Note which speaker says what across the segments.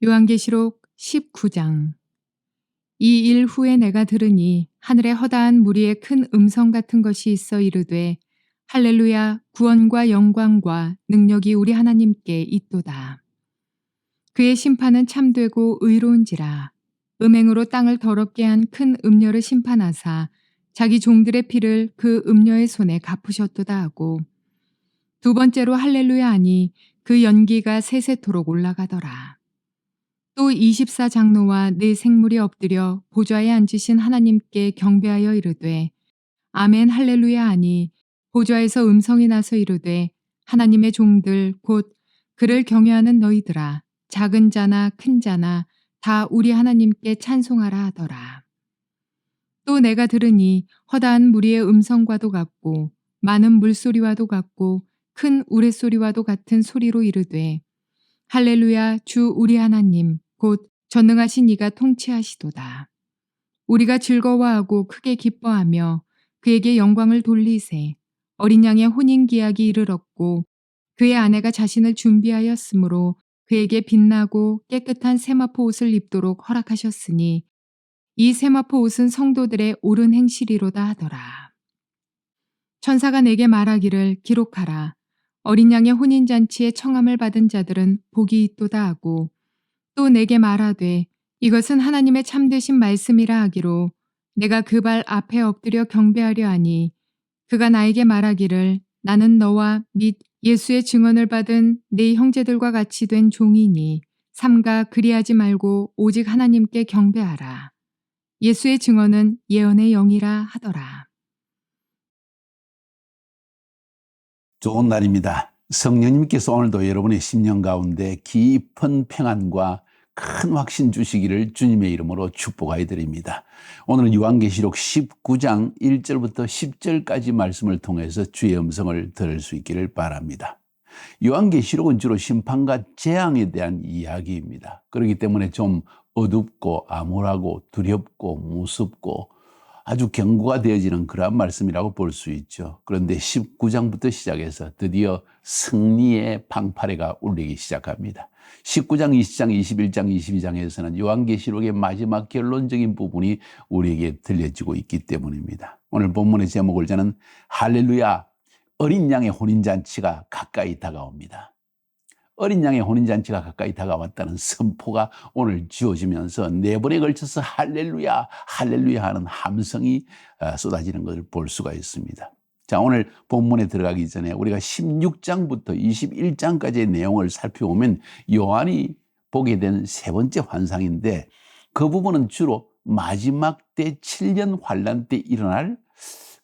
Speaker 1: 요한계시록 19장. 이 일 후에 내가 들으니 하늘에 허다한 무리의 큰 음성 같은 것이 있어 이르되 할렐루야, 구원과 영광과 능력이 우리 하나님께 있도다. 그의 심판은 참되고 의로운지라. 음행으로 땅을 더럽게 한 큰 음녀를 심판하사 자기 종들의 피를 그 음녀의 손에 갚으셨도다 하고, 두 번째로 할렐루야 하니 그 연기가 세세토록 올라가더라. 또 24장로와 네 생물이 엎드려 보좌에 앉으신 하나님께 경배하여 이르되 아멘 할렐루야 하니, 보좌에서 음성이 나서 이르되 하나님의 종들 곧 그를 경외하는 너희들아, 작은 자나 큰 자나 다 우리 하나님께 찬송하라 하더라. 또 내가 들으니 허다한 무리의 음성과도 같고 많은 물소리와도 같고 큰 우레소리와도 같은 소리로 이르되 할렐루야, 주 우리 하나님 곧 전능하신 이가 통치하시도다. 우리가 즐거워하고 크게 기뻐하며 그에게 영광을 돌리세. 어린 양의 혼인 기약이 이르렀고 그의 아내가 자신을 준비하였으므로 그에게 빛나고 깨끗한 세마포 옷을 입도록 허락하셨으니 이 세마포 옷은 성도들의 옳은 행실이로다 하더라. 천사가 내게 말하기를 기록하라. 어린 양의 혼인잔치에 청함을 받은 자들은 복이 있도다 하고, 또 내게 말하되 이것은 하나님의 참되신 말씀이라 하기로 내가 그 발 앞에 엎드려 경배하려 하니, 그가 나에게 말하기를 나는 너와 및 예수의 증언을 받은 네 형제들과 같이 된 종이니 삼가 그리하지 말고 오직 하나님께 경배하라. 예수의 증언은 예언의 영이라 하더라.
Speaker 2: 좋은 날입니다. 성령님께서 오늘도 여러분의 심령 가운데 깊은 평안과 큰 확신 주시기를 주님의 이름으로 축복하여 드립니다. 오늘은 요한계시록 19장 1절부터 10절까지 말씀을 통해서 주의 음성을 들을 수 있기를 바랍니다. 요한계시록은 주로 심판과 재앙에 대한 이야기입니다. 그렇기 때문에 좀 어둡고 암울하고 두렵고 무섭고 아주 경고가 되어지는 그러한 말씀이라고 볼 수 있죠. 그런데 19장부터 시작해서 드디어 승리의 방파레가 울리기 시작합니다. 19장, 20장, 21장, 22장에서는 요한계시록의 마지막 결론적인 부분이 우리에게 들려지고 있기 때문입니다. 오늘 본문의 제목을 저는 할렐루야, 어린 양의 혼인잔치가 가까이 다가옵니다. 어린 양의 혼인잔치가 가까이 다가왔다는 선포가 오늘 지어지면서 네 번에 걸쳐서 할렐루야, 할렐루야 하는 함성이 쏟아지는 것을 볼 수가 있습니다. 자, 오늘 본문에 들어가기 전에 우리가 16장부터 21장까지의 내용을 살펴보면 요한이 보게 된 세 번째 환상인데, 그 부분은 주로 마지막 때 7년 환란 때 일어날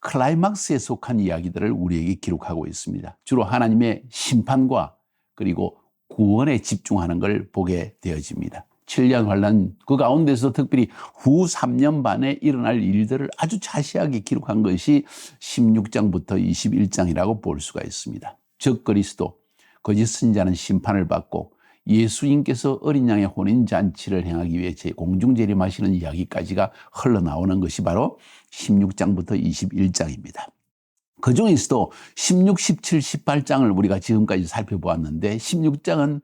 Speaker 2: 클라이막스에 속한 이야기들을 우리에게 기록하고 있습니다. 주로 하나님의 심판과 그리고 구원에 집중하는 걸 보게 되어집니다. 7년 환란 그 가운데서 특별히 후 3년 반에 일어날 일들을 아주 자세하게 기록한 것이 16장부터 21장이라고 볼 수가 있습니다. 적 그리스도, 거짓 선지자는 심판을 받고 예수님께서 어린 양의 혼인잔치를 행하기 위해 공중 재림하시는 이야기까지가 흘러나오는 것이 바로 16장부터 21장입니다. 그 중에서도 16, 17, 18장을 우리가 지금까지 살펴보았는데 16장은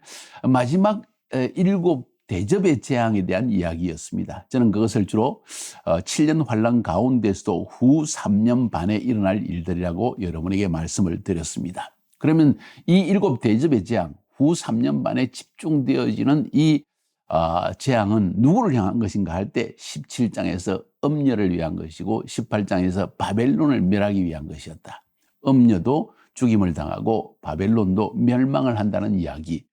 Speaker 2: 마지막 7 대접의 재앙에 대한 이야기였습니다. 저는 그것을 주로 7년 환란 가운데서도 후 3년 반에 일어날 일들이라고 여러분에게 말씀을 드렸습니다. 그러면 이 7 대접의 재앙, 후 3년 반에 집중되어지는 이 재앙은 누구를 향한 것인가 할 때 17장에서 음녀를 위한 것이고 18장에서 바벨론을 멸하기 위한 것이었다. 음녀도 죽임을 당하고 바벨론도 멸망을 한다는 이야기.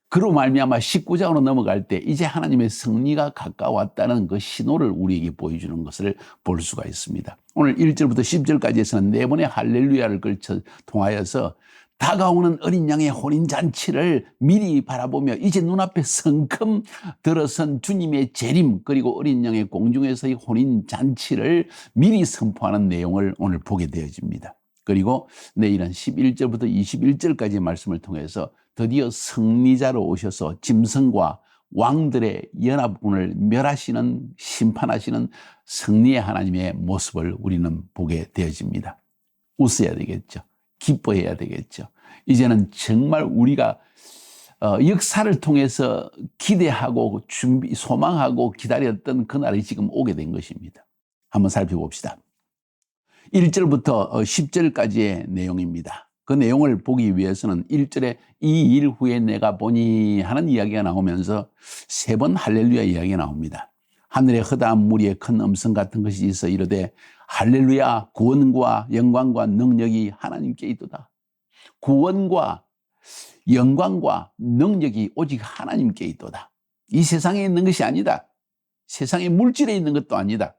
Speaker 2: 그로 말미암아 19장으로 넘어갈 때 이제 하나님의 승리가 가까웠다는 그 신호를 우리에게 보여주는 것을 볼 수가 있습니다. 오늘 1절부터 10절까지에서는 네 번의 할렐루야를 걸쳐 통하여서 다가오는 어린 양의 혼인잔치를 미리 바라보며 이제 눈앞에 성큼 들어선 주님의 재림, 그리고 어린 양의 공중에서의 혼인잔치를 미리 선포하는 내용을 오늘 보게 되어집니다. 그리고 내일은 11절부터 21절까지의 말씀을 통해서 드디어 승리자로 오셔서 짐승과 왕들의 연합군을 멸하시는, 심판하시는 승리의 하나님의 모습을 우리는 보게 되어집니다. 웃어야 되겠죠. 기뻐해야 되겠죠. 이제는 정말 우리가 역사를 통해서 기대하고 소망하고 기다렸던 그날이 지금 오게 된 것입니다. 한번 살펴봅시다. 1절부터 10절까지의 내용입니다. 그 내용을 보기 위해서는 1절에 이 일 후에 내가 보니 하는 이야기가 나오면서 3번 할렐루야 이야기가 나옵니다. 하늘의 허다한 무리에 큰 음성 같은 것이 있어 이르되 할렐루야 구원과 영광과 능력이 하나님께 있도다. 구원과 영광과 능력이 오직 하나님께 있도다. 이 세상에 있는 것이 아니다. 세상의 물질에 있는 것도 아니다.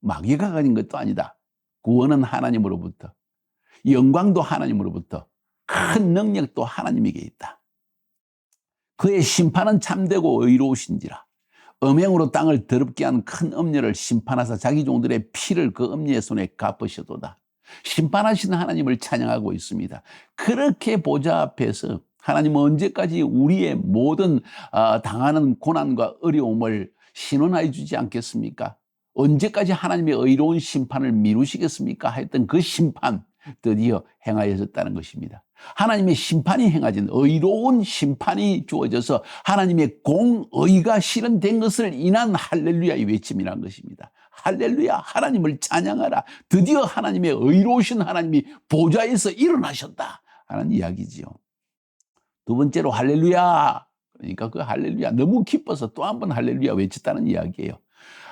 Speaker 2: 마귀가 가진 것도 아니다. 구원은 하나님으로부터, 영광도 하나님으로부터, 큰 능력도 하나님에게 있다. 그의 심판은 참되고 의로우신지라. 음행으로 땅을 더럽게 한 큰 음녀를 심판하사 자기 종들의 피를 그 음녀의 손에 갚으셔도다. 심판하시는 하나님을 찬양하고 있습니다. 그렇게 보좌 앞에서 하나님은 언제까지 우리의 모든 당하는 고난과 어려움을 신원하여 주지 않겠습니까? 언제까지 하나님의 의로운 심판을 미루시겠습니까? 했던 그 심판 드디어 행하여졌다는 것입니다. 하나님의 심판이 행하진 의로운 심판이 주어져서 하나님의 공의가 실현된 것을 인한 할렐루야의 외침이라는 것입니다. 할렐루야, 하나님을 찬양하라. 드디어 하나님의 의로우신 하나님이 보좌에서 일어나셨다 하는 이야기지요. 두 번째로 할렐루야, 그러니까 그 할렐루야 너무 기뻐서 또 한 번 할렐루야 외쳤다는 이야기예요.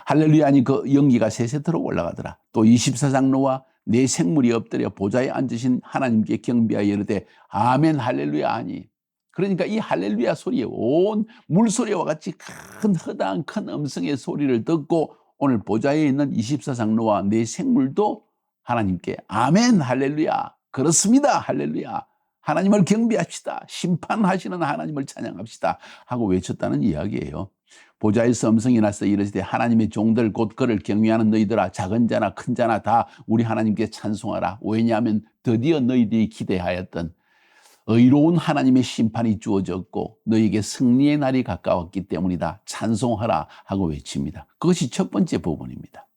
Speaker 2: 할렐루야 하니 그 연기가 세세토로 올라가더라. 또 24장로와 네 생물이 엎드려 보좌에 앉으신 하나님께 경배하여 이르되 아멘 할렐루야 하니, 그러니까 이 할렐루야 소리에 온 물소리와 같이 큰 허다한 큰 음성의 소리를 듣고 오늘 보좌에 있는 24장로와 네 생물도 하나님께 아멘 할렐루야, 그렇습니다 할렐루야, 하나님을 경배합시다, 심판하시는 하나님을 찬양합시다 하고 외쳤다는 이야기예요. 보좌에서 음성이 나서 이르시되 하나님의 종들 곧 그를 경외하는 너희들아, 작은 자나 큰 자나 다 우리 하나님께 찬송하라. 왜냐하면 드디어 너희들이 기대하였던 의로운 하나님의 심판이 주어졌고 너희에게 승리의 날이 가까웠기 때문이다. 찬송하라 하고 외칩니다. 그것이 첫 번째 부분입니다.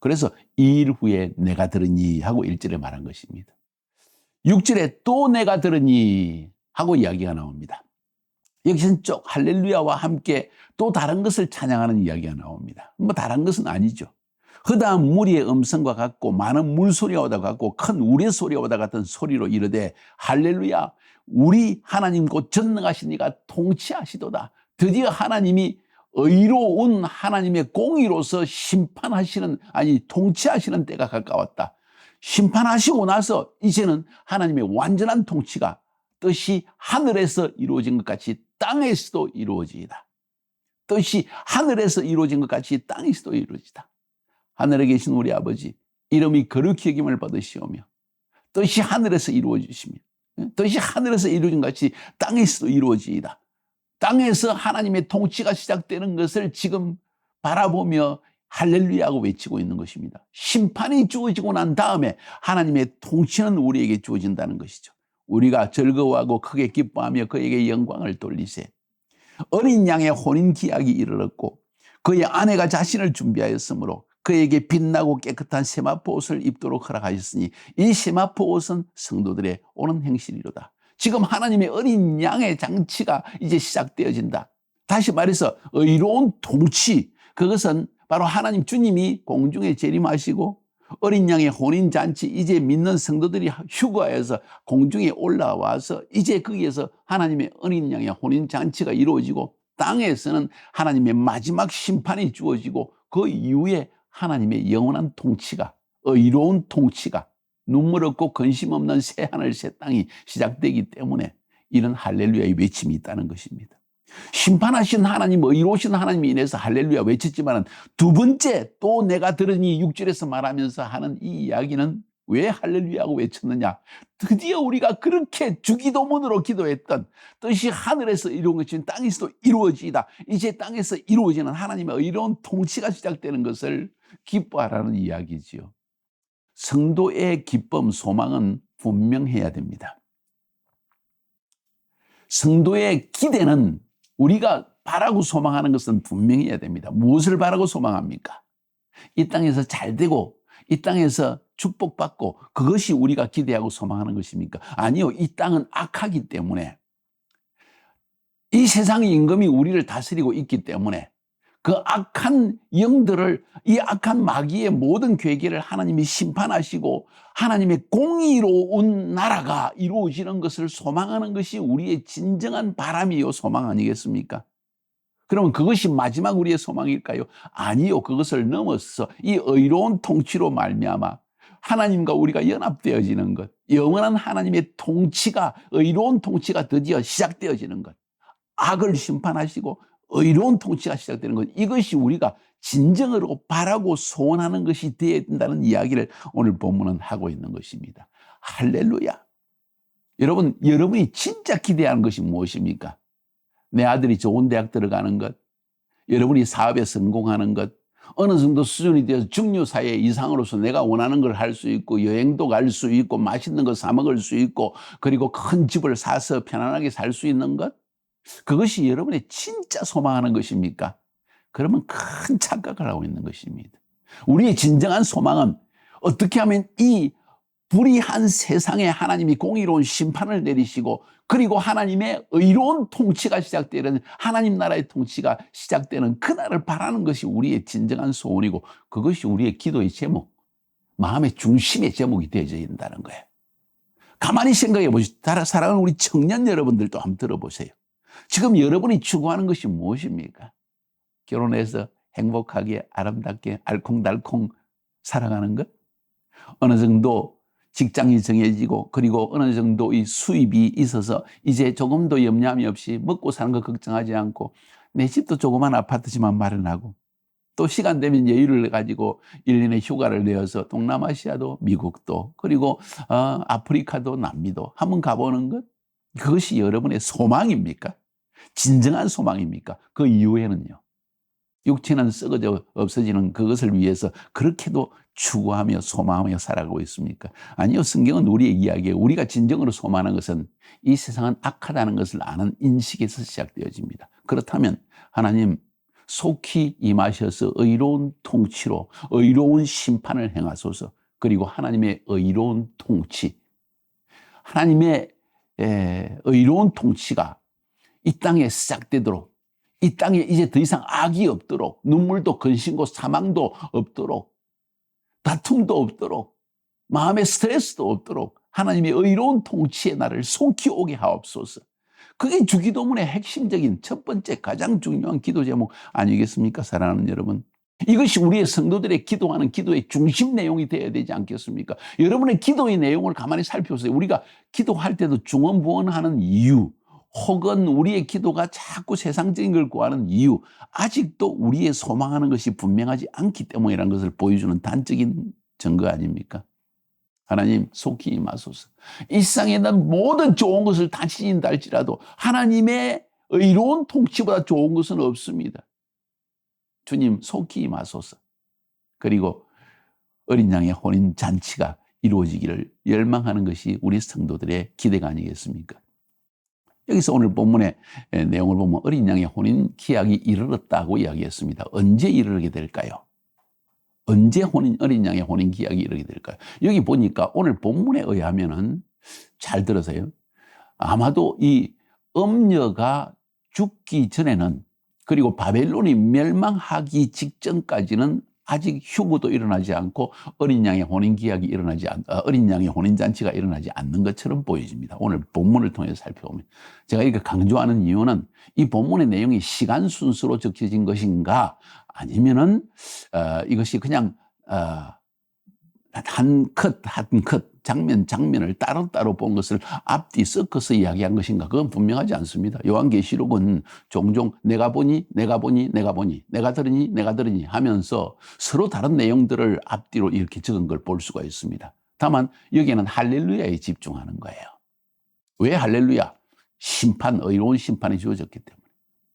Speaker 2: 그래서 이 일 후에 내가 들으니 하고 1절에 말한 것입니다. 6절에 또 내가 들으니 하고 이야기가 나옵니다. 여기서는 쭉 할렐루야와 함께 또 다른 것을 찬양하는 이야기가 나옵니다. 뭐 다른 것은 아니죠. 허다한 무리의 음성과 같고 많은 물소리와 같고 큰 우레소리와 같은 소리로 이르되 할렐루야, 우리 하나님 곧 전능하신 이가 통치하시도다. 드디어 하나님이 의로운 하나님의 공의로서 심판하시는, 통치하시는 때가 가까웠다. 심판하시고 나서 이제는 하나님의 완전한 통치가 뜻이 하늘에서 이루어진 것 같이 땅에서도 이루어지이다. 뜻이 하늘에서 이루어진 것 같이 땅에서도 이루어지다. 하늘에 계신 우리 아버지, 이름이 거룩히 여김을 받으시오며 뜻이 하늘에서 이루어지시며 뜻이 하늘에서 이루어진 것 같이 땅에서도 이루어지이다. 땅에서 하나님의 통치가 시작되는 것을 지금 바라보며 할렐루야하고 외치고 있는 것입니다. 심판이 주어지고 난 다음에 하나님의 통치는 우리에게 주어진다는 것이죠. 우리가 즐거워하고 크게 기뻐하며 그에게 영광을 돌리세. 어린 양의 혼인 기약이 이르렀고 그의 아내가 자신을 준비하였으므로 그에게 빛나고 깨끗한 세마포 옷을 입도록 허락하셨으니 이 세마포 옷은 성도들의 오는 행실이로다. 지금 하나님의 어린 양의 장치가 이제 시작되어진다. 다시 말해서 의로운 통치, 그것은 바로 하나님 주님이 공중에 재림하시고 어린 양의 혼인잔치, 이제 믿는 성도들이 휴가해서 공중에 올라와서 이제 거기에서 하나님의 어린 양의 혼인잔치가 이루어지고 땅에서는 하나님의 마지막 심판이 주어지고 그 이후에 하나님의 영원한 통치가, 의로운 통치가, 눈물 없고 근심 없는 새 하늘 새 땅이 시작되기 때문에 이런 할렐루야의 외침이 있다는 것입니다. 심판하신 하나님, 의로우신 하나님이 인해서 할렐루야 외쳤지만 두 번째 또 내가 들으니 6절에서 말하면서 하는 이 이야기는 왜 할렐루야하고 외쳤느냐? 드디어 우리가 그렇게 주기도문으로 기도했던 뜻이 하늘에서 이루어진 것이 땅에서도 이루어지다. 이제 땅에서 이루어지는 하나님의 의로운 통치가 시작되는 것을 기뻐하라는 이야기지요. 성도의 기쁨, 소망은 분명해야 됩니다. 성도의 기대는 우리가 바라고 소망하는 것은 분명해야 됩니다. 무엇을 바라고 소망합니까? 이 땅에서 잘 되고 이 땅에서 축복받고 그것이 우리가 기대하고 소망하는 것입니까? 아니요. 이 땅은 악하기 때문에 이 세상의 임금이 우리를 다스리고 있기 때문에 그 악한 영들을, 이 악한 마귀의 모든 괴계를 하나님이 심판하시고 하나님의 공의로운 나라가 이루어지는 것을 소망하는 것이 우리의 진정한 바람이요 소망 아니겠습니까? 그러면 그것이 마지막 우리의 소망일까요? 아니요. 그것을 넘어서 이 의로운 통치로 말미암아 하나님과 우리가 연합되어지는 것, 영원한 하나님의 통치가, 의로운 통치가 드디어 시작되어지는 것, 악을 심판하시고 의로운 통치가 시작되는 것, 이것이 우리가 진정으로 바라고 소원하는 것이 되어야 된다는 이야기를 오늘 본문은 하고 있는 것입니다. 할렐루야. 여러분, 여러분이 진짜 기대하는 것이 무엇입니까? 내 아들이 좋은 대학 들어가는 것, 여러분이 사업에 성공하는 것, 어느 정도 수준이 되어서 중류사회 이상으로서 내가 원하는 걸 할 수 있고, 여행도 갈 수 있고, 맛있는 거 사 먹을 수 있고, 그리고 큰 집을 사서 편안하게 살 수 있는 것, 그것이 여러분의 진짜 소망하는 것입니까? 그러면 큰 착각을 하고 있는 것입니다. 우리의 진정한 소망은 어떻게 하면 이 불의한 세상에 하나님이 공의로운 심판을 내리시고, 그리고 하나님의 의로운 통치가 시작되는, 하나님 나라의 통치가 시작되는 그날을 바라는 것이 우리의 진정한 소원이고, 그것이 우리의 기도의 제목, 마음의 중심의 제목이 되어져야 된다는 거예요. 가만히 생각해 보시죠. 사랑하는 우리 청년 여러분들도 한번 들어보세요. 지금 여러분이 추구하는 것이 무엇입니까? 결혼해서 행복하게 아름답게 알콩달콩 살아가는 것? 어느 정도 직장이 정해지고, 그리고 어느 정도 이 수입이 있어서 이제 조금 더 염려함이 없이 먹고 사는 거 걱정하지 않고, 내 집도 조그만 아파트지만 마련하고, 또 시간 되면 여유를 가지고 1년에 휴가를 내어서 동남아시아도, 미국도, 그리고 아프리카도, 남미도 한번 가보는 것? 그것이 여러분의 소망입니까? 진정한 소망입니까? 그 이후에는요, 육체는 썩어져 없어지는 그것을 위해서 그렇게도 추구하며 소망하며 살아가고 있습니까? 아니요. 성경은 우리의 이야기에 우리가 진정으로 소망하는 것은 이 세상은 악하다는 것을 아는 인식에서 시작되어집니다. 그렇다면 하나님 속히 임하셔서 의로운 통치로 의로운 심판을 행하소서. 그리고 하나님의 의로운 통치, 하나님의 의로운 통치가 이 땅에 시작되도록, 이 땅에 이제 더 이상 악이 없도록, 눈물도 근심고 사망도 없도록, 다툼도 없도록, 마음의 스트레스도 없도록 하나님의 의로운 통치의 날을 속히 오게 하옵소서. 그게 주기도문의 핵심적인 첫 번째 가장 중요한 기도 제목 아니겠습니까? 사랑하는 여러분, 이것이 우리의 성도들의 기도하는 기도의 중심 내용이 되어야 되지 않겠습니까? 여러분의 기도의 내용을 가만히 살펴보세요. 우리가 기도할 때도 중언부언하는 이유, 혹은 우리의 기도가 자꾸 세상적인 걸 구하는 이유, 아직도 우리의 소망하는 것이 분명하지 않기 때문이라는 것을 보여주는 단적인 증거 아닙니까? 하나님 속히 임하소서. 이 세상에 있는 모든 좋은 것을 다 지닌다 할지라도 하나님의 의로운 통치보다 좋은 것은 없습니다. 주님 속히 임하소서. 그리고 어린 양의 혼인 잔치가 이루어지기를 열망하는 것이 우리 성도들의 기대가 아니겠습니까? 여기서 오늘 본문의 내용을 보면 어린 양의 혼인 기약이 이르렀다고 이야기했습니다. 언제 이르게 될까요? 언제 어린 양의 혼인 기약이 이르게 될까요? 여기 보니까 오늘 본문에 의하면은, 잘 들으세요. 아마도 이 엄녀가 죽기 전에는, 그리고 바벨론이 멸망하기 직전까지는 아직 휴무도 일어나지 않고 어린 양의 혼인 기약이 어린 양의 혼인 잔치가 일어나지 않는 것처럼 보여집니다. 오늘 본문을 통해서 살펴보면, 제가 이렇게 강조하는 이유는 이 본문의 내용이 시간 순서로 적혀진 것인가, 아니면은 이것이 그냥 한 컷 장면을 따로따로 본 것을 앞뒤 섞어서 이야기한 것인가, 그건 분명하지 않습니다. 요한계시록은 종종 내가 보니 내가 들으니 하면서 서로 다른 내용들을 앞뒤로 이렇게 적은 걸 볼 수가 있습니다. 다만 여기에는 할렐루야에 집중하는 거예요. 왜 할렐루야? 의로운 심판이 주어졌기 때문에.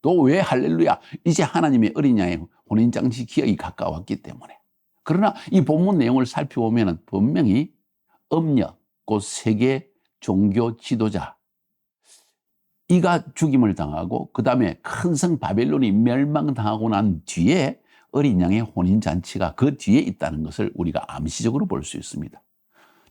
Speaker 2: 또 왜 할렐루야? 이제 하나님의 어린 양의 혼인잔치 기약이 가까웠기 때문에. 그러나 이 본문 내용을 살펴보면 분명히 엄녀, 곧 세계 종교 지도자, 이가 죽임을 당하고 그 다음에 큰 성 바벨론이 멸망당하고 난 뒤에 어린 양의 혼인잔치가 그 뒤에 있다는 것을 우리가 암시적으로 볼 수 있습니다.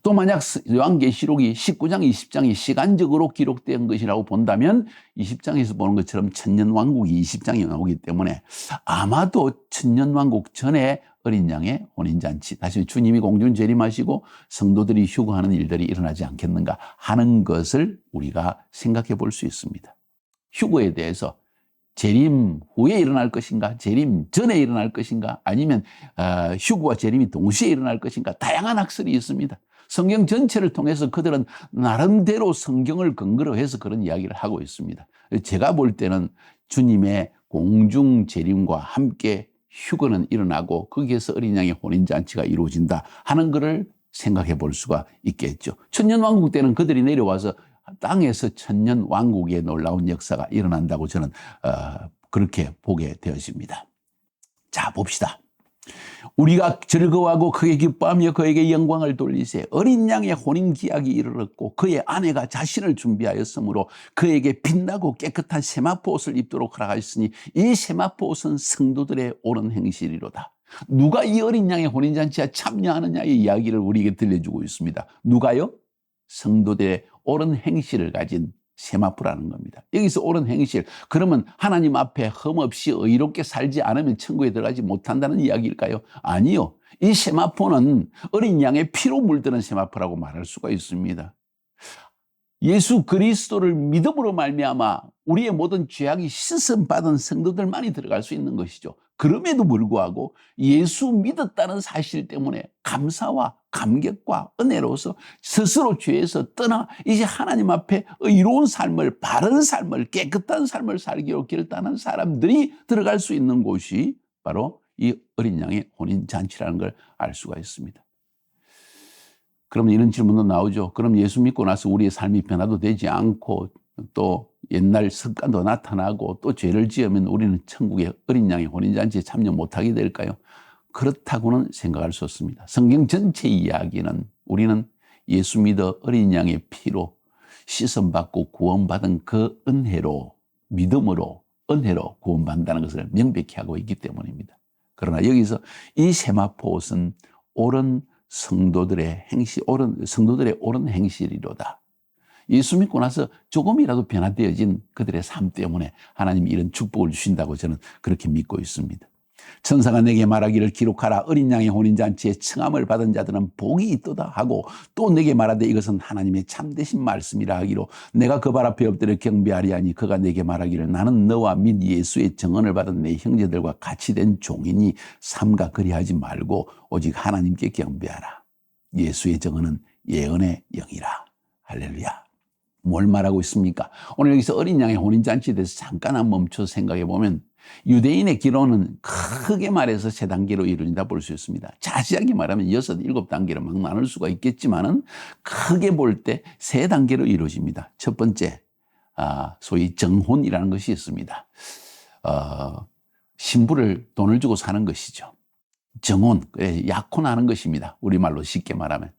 Speaker 2: 또 만약 요한계시록이 19장, 20장이 시간적으로 기록된 것이라고 본다면 20장에서 보는 것처럼 천년왕국이 20장에 나오기 때문에 아마도 천년왕국 전에 어린 양의 혼인잔치, 다시 주님이 공중 재림하시고 성도들이 휴거하는 일들이 일어나지 않겠는가 하는 것을 우리가 생각해 볼 수 있습니다. 휴거에 대해서 재림 후에 일어날 것인가, 재림 전에 일어날 것인가, 아니면 휴거와 재림이 동시에 일어날 것인가, 다양한 학설이 있습니다. 성경 전체를 통해서 그들은 나름대로 성경을 근거로 해서 그런 이야기를 하고 있습니다. 제가 볼 때는 주님의 공중 재림과 함께 휴거는 일어나고 거기에서 어린 양의 혼인잔치가 이루어진다 하는 것을 생각해 볼 수가 있겠죠. 천년왕국 때는 그들이 내려와서 땅에서 천년왕국의 놀라운 역사가 일어난다고 저는 그렇게 보게 되어집니다. 자, 봅시다. 우리가 즐거워하고 크게 기뻐하며 그에게 영광을 돌리세. 어린 양의 혼인 기약이 이르렀고 그의 아내가 자신을 준비하였으므로 그에게 빛나고 깨끗한 세마포 옷을 입도록 허락하였으니 이 세마포 옷은 성도들의 옳은 행실이로다. 누가 이 어린 양의 혼인잔치에 참여하느냐의 이야기를 우리에게 들려주고 있습니다. 누가요? 성도들의 옳은 행실을 가진 세마포라는 겁니다. 여기서 옳은 행실, 그러면 하나님 앞에 흠없이 의롭게 살지 않으면 천국에 들어가지 못한다는 이야기일까요? 아니요. 이 세마포는 어린 양의 피로 물드는 세마포라고 말할 수가 있습니다. 예수 그리스도를 믿음으로 말미암아 우리의 모든 죄악이 씻음받은 성도들만이 들어갈 수 있는 것이죠. 그럼에도 불구하고 예수 믿었다는 사실 때문에 감사와 감격과 은혜로서 스스로 죄에서 떠나 이제 하나님 앞에 의로운 삶을, 바른 삶을, 깨끗한 삶을 살기로 결단한 사람들이 들어갈 수 있는 곳이 바로 이 어린 양의 혼인잔치라는 걸 알 수가 있습니다. 그러면 이런 질문도 나오죠. 그럼 예수 믿고 나서 우리의 삶이 변화도 되지 않고 또 옛날 습관도 나타나고 또 죄를 지으면 우리는 천국의 어린 양의 혼인잔치에 참여 못하게 될까요? 그렇다고는 생각할 수 없습니다. 성경 전체 이야기는 우리는 예수 믿어 어린 양의 피로 씻음받고 구원받은 그 은혜로, 믿음으로, 은혜로 구원받는다는 것을 명백히 하고 있기 때문입니다. 그러나 여기서 이 세마포 옷은 옳은 성도들의 옳은 행실이로다. 예수 믿고 나서 조금이라도 변화되어진 그들의 삶 때문에 하나님이 이런 축복을 주신다고 저는 그렇게 믿고 있습니다. 천사가 내게 말하기를 기록하라. 어린 양의 혼인잔치에 청함을 받은 자들은 복이 있도다 하고 또 내게 말하되 이것은 하나님의 참되신 말씀이라 하기로 내가 그 발 앞에 엎드려 경배하리하니 그가 내게 말하기를 나는 너와 및 예수의 증언을 받은 내 형제들과 같이 된 종이니 삼가 그리하지 말고 오직 하나님께 경배하라. 예수의 증언은 예언의 영이라. 할렐루야. 뭘 말하고 있습니까? 오늘 여기서 어린 양의 혼인잔치에 대해서 잠깐 멈춰 생각해 보면 유대인의 기로는 크게 말해서 3단계로 이루어진다 볼 수 있습니다. 자세하게 말하면 6, 7단계로 막 나눌 수가 있겠지만은 크게 볼 때 3단계로 이루어집니다. 첫 번째, 소위 정혼이라는 것이 있습니다. 신부를 돈을 주고 사는 것이죠. 정혼, 약혼하는 것입니다. 우리말로 쉽게 말하면.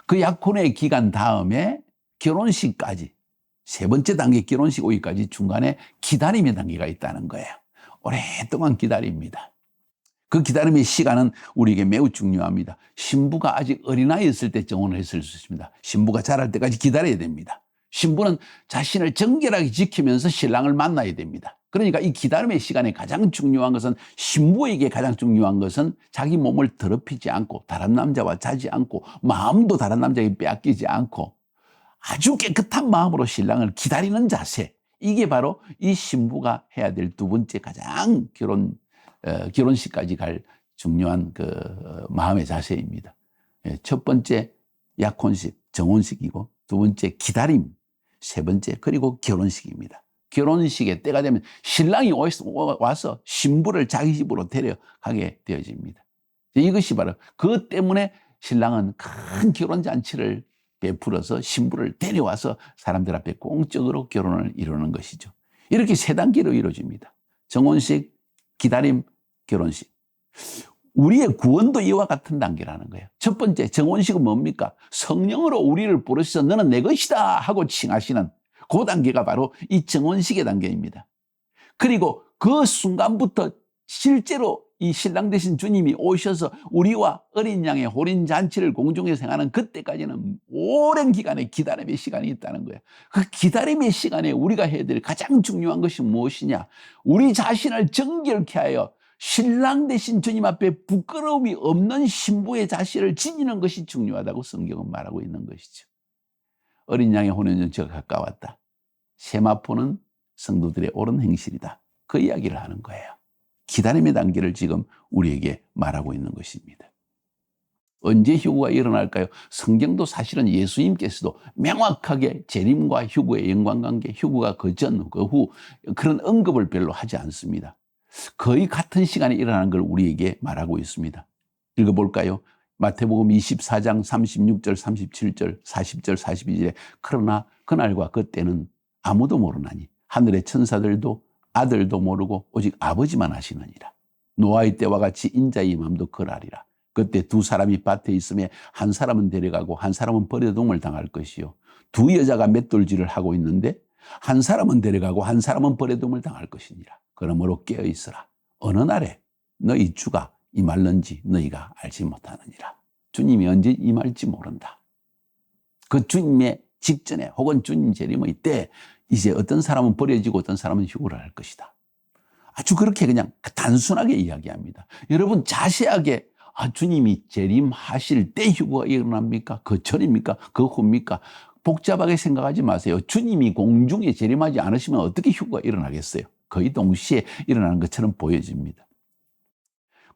Speaker 2: 그 약혼의 기간 다음에 결혼식까지, 3번째 단계 결혼식 오기까지 중간에 기다림의 단계가 있다는 거예요. 오랫동안 기다립니다. 그 기다림의 시간은 우리에게 매우 중요합니다. 신부가 아직 어린아이였을 때 정혼을 했을 수 있습니다. 신부가 자랄 때까지 기다려야 됩니다. 신부는 자신을 정결하게 지키면서 신랑을 만나야 됩니다. 그러니까 이 기다림의 시간에 가장 중요한 것은, 신부에게 가장 중요한 것은 자기 몸을 더럽히지 않고 다른 남자와 자지 않고 마음도 다른 남자에게 빼앗기지 않고 아주 깨끗한 마음으로 신랑을 기다리는 자세, 이게 바로 이 신부가 해야 될 2번째 가장 결혼식까지 갈 중요한 그 마음의 자세입니다. 첫 번째 약혼식, 정혼식이고 2번째 기다림, 3번째 그리고 결혼식입니다. 결혼식의 때가 되면 신랑이 와서 신부를 자기 집으로 데려가게 되어집니다. 이것이 바로 그 때문에 신랑은 큰 결혼잔치를 베풀어서 신부를 데려와서 사람들 앞에 공적으로 결혼을 이루는 것이죠. 이렇게 3단계로 이루어집니다. 정혼식, 기다림, 결혼식. 우리의 구원도 이와 같은 단계라는 거예요. 첫 번째 정혼식은 뭡니까? 성령으로 우리를 부르셔서 너는 내 것이다 하고 칭하시는 그 단계가 바로 이 정혼식의 단계입니다. 그리고 그 순간부터 실제로 이 신랑 되신 주님이 오셔서 우리와 어린 양의 호린 잔치를 공중에서 행하는 그때까지는 오랜 기간의 기다림의 시간이 있다는 거예요. 그 기다림의 시간에 우리가 해야 될 가장 중요한 것이 무엇이냐? 우리 자신을 정결케 하여 신랑 되신 주님 앞에 부끄러움이 없는 신부의 자세를 지니는 것이 중요하다고 성경은 말하고 있는 것이죠. 어린 양의 혼연잔치가 가까웠다. 세마포는 성도들의 옳은 행실이다. 그 이야기를 하는 거예요. 기다림의 단계를 지금 우리에게 말하고 있는 것입니다. 언제 휴거가 일어날까요? 성경도 사실은 예수님께서도 명확하게 재림과 휴거의 연관관계, 휴거가 그 전, 그 후 그런 언급을 별로 하지 않습니다. 거의 같은 시간에 일어나는 걸 우리에게 말하고 있습니다. 읽어볼까요? 마태복음 24장 36절, 37절, 40절, 42절에 그러나 그날과 그때는 아무도 모르나니 하늘의 천사들도 아들도 모르고 오직 아버지만 아시느니라. 노아의 때와 같이 인자의 임함도 그러하리라. 그때 두 사람이 밭에 있음에 한 사람은 데려가고 한 사람은 버려둠을 당할 것이요. 두 여자가 맷돌질을 하고 있는데 한 사람은 데려가고 한 사람은 버려둠을 당할 것이니라. 그러므로 깨어있으라. 어느 날에 너희 주가 임할는지 너희가 알지 못하느니라. 주님이 언제 임할지 모른다. 그 주님의 직전에 혹은 주님 재림의 때 이제 어떤 사람은 버려지고 어떤 사람은 휴거를 할 것이다. 아주 그렇게 그냥 단순하게 이야기합니다. 여러분 자세하게 주님이 재림하실 때 휴거가 일어납니까? 그 전입니까? 그 후입니까? 복잡하게 생각하지 마세요. 주님이 공중에 재림하지 않으시면 어떻게 휴거가 일어나겠어요? 거의 동시에 일어나는 것처럼 보여집니다.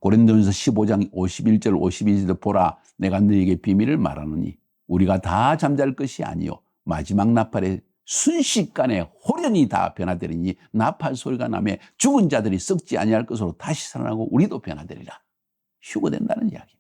Speaker 2: 고린도전서 15장 51절 52절 보라 내가 너희에게 비밀을 말하노니 우리가 다 잠잘 것이 아니요 마지막 나팔에 순식간에 호련히 다 변화되리니 나팔 소리가 나매 죽은 자들이 썩지 아니할 것으로 다시 살아나고 우리도 변화되리라. 휴거된다는 이야기입니다.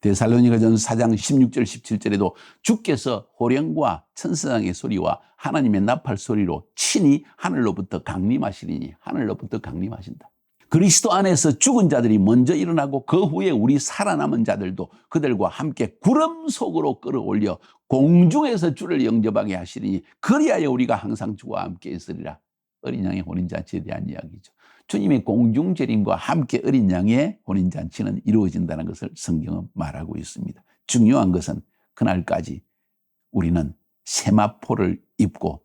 Speaker 2: 데살로니가전서 4장 16절 17절에도 주께서 호령과 천사장의 소리와 하나님의 나팔 소리로 친히 하늘로부터 강림하시리니 하늘로부터 강림하신다. 그리스도 안에서 죽은 자들이 먼저 일어나고 그 후에 우리 살아남은 자들도 그들과 함께 구름 속으로 끌어올려 공중에서 주를 영접하게 하시리니 그리하여 우리가 항상 주와 함께 있으리라. 어린 양의 혼인잔치에 대한 이야기죠. 주님의 공중재림과 함께 어린 양의 혼인잔치는 이루어진다는 것을 성경은 말하고 있습니다. 중요한 것은 그날까지 우리는 세마포를 입고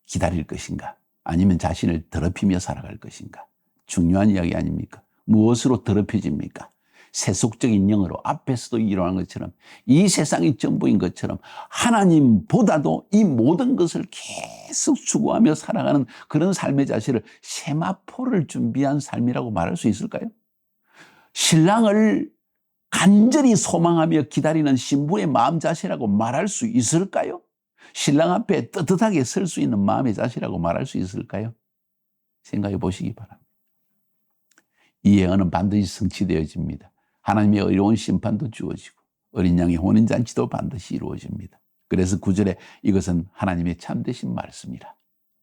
Speaker 2: 기다릴 것인가 아니면 자신을 더럽히며 살아갈 것인가. 중요한 이야기 아닙니까? 무엇으로 더럽혀집니까? 세속적인 영으로 앞에서도 일어난 것처럼 이 세상이 전부인 것처럼 하나님보다도 이 모든 것을 계속 추구하며 살아가는 그런 삶의 자세를 세마포를 준비한 삶이라고 말할 수 있을까요? 신랑을 간절히 소망하며 기다리는 신부의 마음 자세라고 말할 수 있을까요? 신랑 앞에 떳떳하게 설 수 있는 마음의 자세라고 말할 수 있을까요? 생각해 보시기 바랍니다. 이 예언은 반드시 성취되어집니다. 하나님의 의로운 심판도 주어지고 어린 양의 혼인잔치도 반드시 이루어집니다. 그래서 9절에 이것은 하나님의 참되신 말씀이라.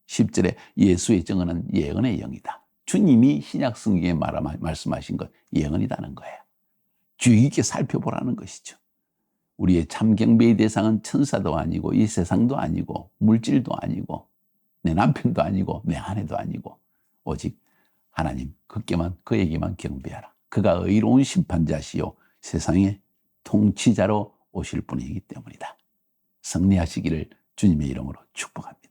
Speaker 2: 10절에 예수의 증언은 예언의 영이다. 주님이 신약 성경에 말씀하신 것 예언이라는 거예요. 주의 깊게 살펴보라는 것이죠. 우리의 참 경배의 대상은 천사도 아니고 이 세상도 아니고 물질도 아니고 내 남편도 아니고 내 아내도 아니고 오직 하나님 그에게만 경배하라. 그가 의로운 심판자시요 세상의 통치자로 오실 분이기 때문이다. 승리하시기를 주님의 이름으로 축복합니다.